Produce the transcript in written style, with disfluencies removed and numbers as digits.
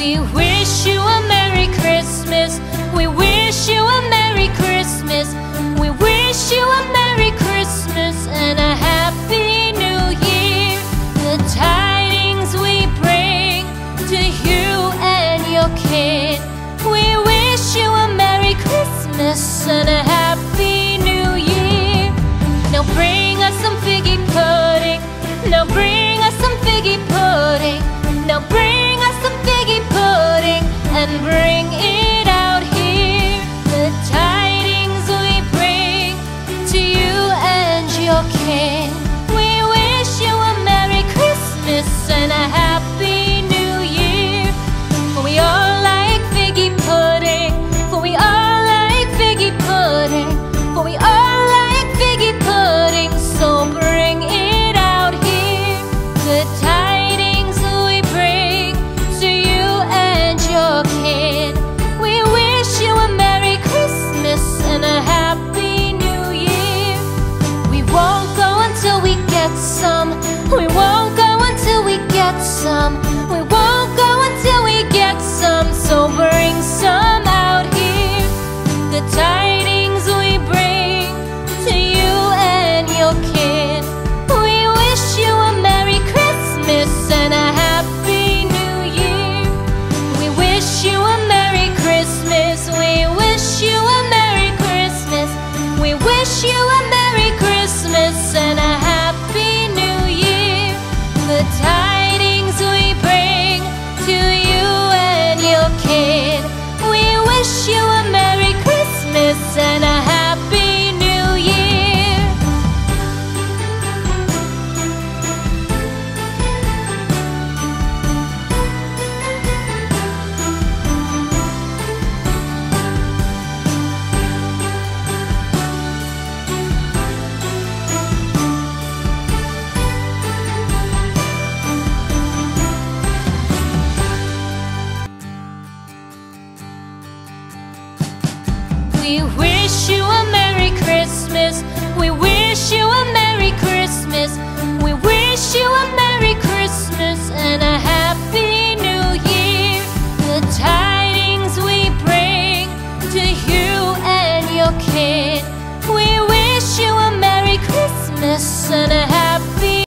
We wish you a Merry Christmas. We wish you a Merry Christmas. We wish you a Merry Christmas and a Happy New Year. The tidings we bring to you and your kid. We wish you a Merry Christmas and a Happy New Year. Now bring us some figgy pudding. Now bring us some figgy pudding. Now bring us some figgy pudding and bring it out here. The tidings we bring to you and your king. We wish you a Merry Christmas and a Happy New Year. For we all like figgy pudding. For we all like figgy pudding. For we all like figgy pudding. So bring it out here. The tidings we bring to you and your kid. We wish you a Merry Christmas and a Happy New Year. We won't go until we get some. We won't go until we get some. We won't go until we get some. So bring some out here. The tidings we bring to you and your kid. We wish you a Merry Christmas and a Happy New Year. We wish you a Merry Christmas. We wish you a Merry Christmas. We wish you a Merry Christmas and a Happy New Year. The tidings we bring to you and your kid. We wish you a Merry Christmas and a Happy New Year. We wish you a Merry Christmas. We wish you a Merry Christmas. We wish you a Merry Christmas and a Happy New Year. The tidings we bring to you and your kid. We wish you a Merry Christmas and a